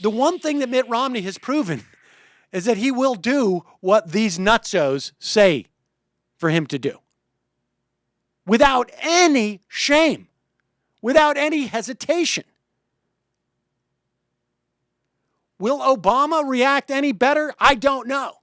The one thing that Mitt Romney has proven is that he will do what these nutsos say for him to do. Without any shame, without any hesitation. Will Obama react any better? I don't know.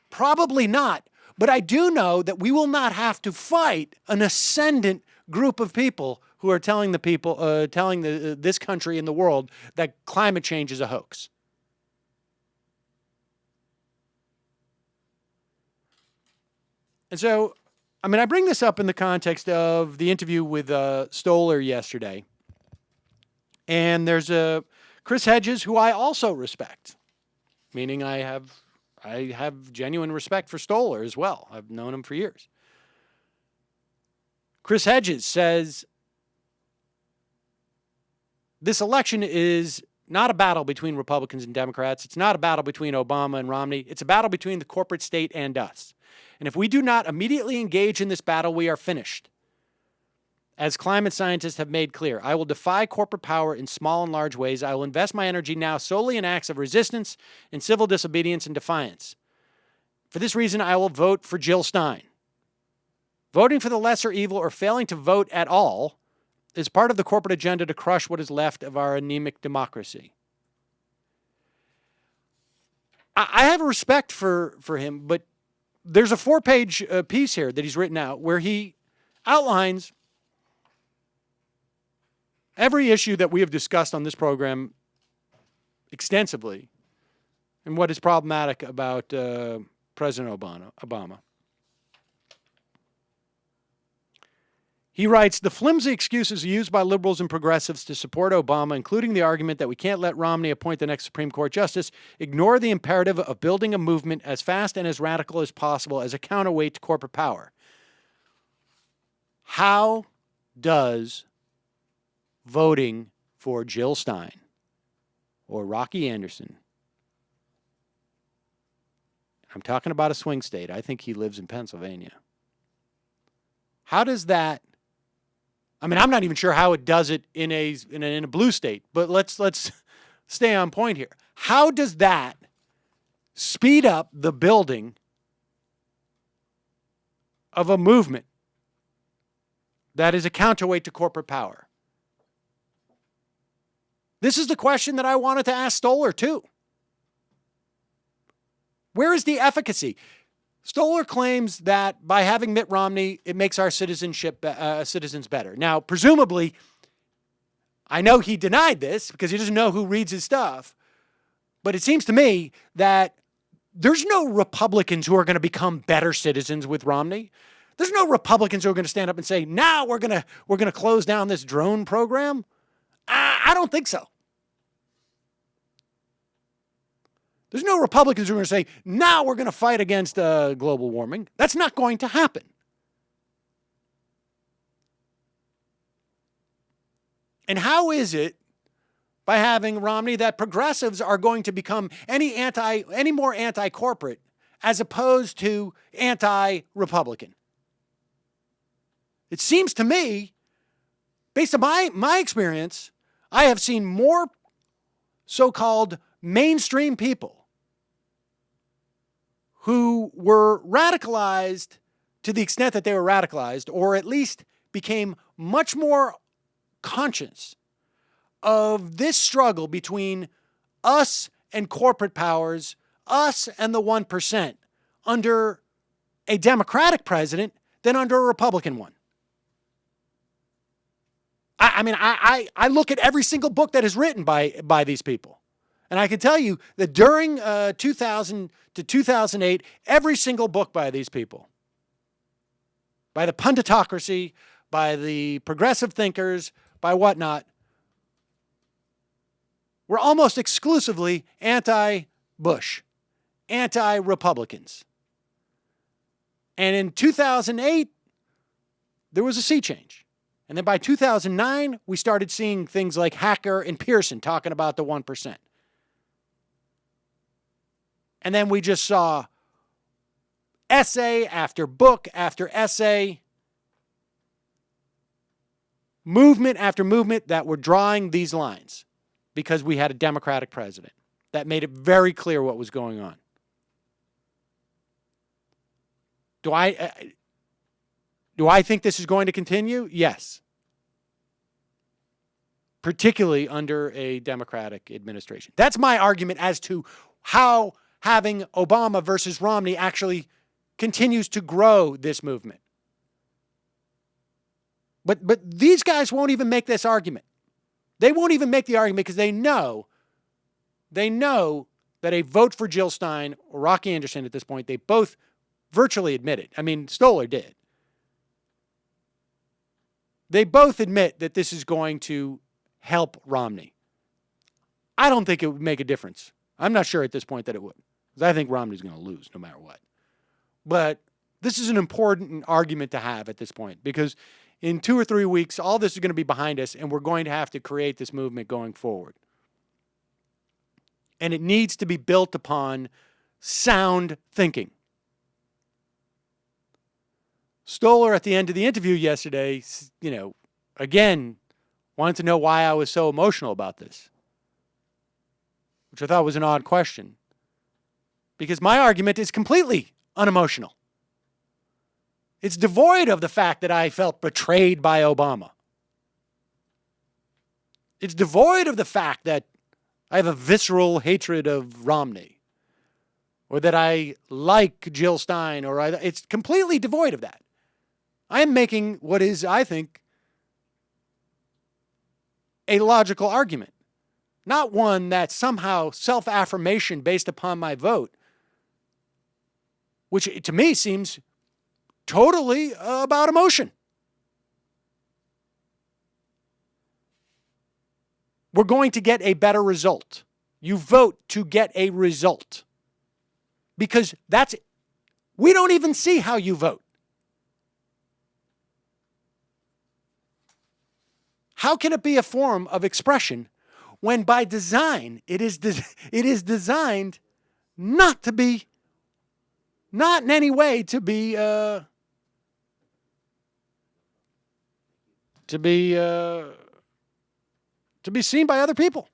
Probably not. But I do know that we will not have to fight an ascendant group of people who are telling this country and the world that climate change is a hoax. And so, I bring this up in the context of the interview with Stoller yesterday. And there's Chris Hedges, who I also respect, meaning I have genuine respect for Stoller as well. I've known him for years. Chris Hedges says this election is not a battle between Republicans and Democrats. It's not a battle between Obama and Romney. It's a battle between the corporate state and us. And if we do not immediately engage in this battle, we are finished. As climate scientists have made clear, I will defy corporate power in small and large ways. I will invest my energy now solely in acts of resistance, in civil disobedience and defiance. For this reason, I will vote for Jill Stein. Voting for the lesser evil or failing to vote at all is part of the corporate agenda to crush what is left of our anemic democracy. I have respect for him, but there's a 4-page piece here that he's written out where he outlines every issue that we have discussed on this program extensively and what is problematic about President Obama. He writes, the flimsy excuses used by liberals and progressives to support Obama, including the argument that we can't let Romney appoint the next Supreme Court justice, ignore the imperative of building a movement as fast and as radical as possible as a counterweight to corporate power. How does voting for Jill Stein or Rocky Anderson, I'm talking about a swing state. I think he lives in Pennsylvania. How does that, I'm not even sure how it does it in a blue state, but let's stay on point here. How does that speed up the building of a movement that is a counterweight to corporate power? This is the question that I wanted to ask Stoller, too. Where is the efficacy? Stoller claims that by having Mitt Romney, it makes our citizens better. Now, presumably, I know he denied this because he doesn't know who reads his stuff, but it seems to me that there's no Republicans who are going to become better citizens with Romney. There's no Republicans who are going to stand up and say, now we're going to close down this drone program. I don't think so. There's no Republicans who are going to say, now we're going to fight against global warming. That's not going to happen. And how is it, by having Romney, that progressives are going to become any more anti-corporate as opposed to anti-Republican? It seems to me, based on my experience, I have seen more so-called mainstream people who were radicalized to the extent that they were radicalized, or at least became much more conscious of this struggle between us and corporate powers, us and the 1%, under a Democratic president than under a Republican one. I look at every single book that is written by these people. And I can tell you that during 2000 to 2008, every single book by these people, by the punditocracy, by the progressive thinkers, by whatnot, were almost exclusively anti-Bush, anti-Republicans. And in 2008, there was a sea change. And then by 2009, we started seeing things like Hacker and Pearson talking about the 1%. And then we just saw essay after book after essay, movement after movement that were drawing these lines. because we had a Democratic president that made it very clear what was going on. Do I think this is going to continue? Yes. Particularly under a Democratic administration. That's my argument as to how having Obama versus Romney actually continues to grow this movement. But these guys won't even make this argument. They won't even make the argument because they know that a vote for Jill Stein or Rocky Anderson at this point, they both virtually admit it. I mean, Stoller did. They both admit that this is going to help Romney. I don't think it would make a difference. I'm not sure at this point that it would, because I think Romney's going to lose no matter what. But this is an important argument to have at this point, because in 2 or 3 weeks, all this is going to be behind us, and we're going to have to create this movement going forward. And it needs to be built upon sound thinking. Stoller, at the end of the interview yesterday, again, wanted to know why I was so emotional about this, which I thought was an odd question, because my argument is completely unemotional. It's devoid of the fact that I felt betrayed by Obama. It's devoid of the fact that I have a visceral hatred of Romney, or that I like Jill Stein, it's completely devoid of that. I am making what is, I think, a logical argument, not one that's somehow self-affirmation based upon my vote, which to me seems totally about emotion. We're going to get a better result. You vote to get a result, because we don't even see how you vote. How can it be a form of expression when by design it is designed not in any way to be seen by other people?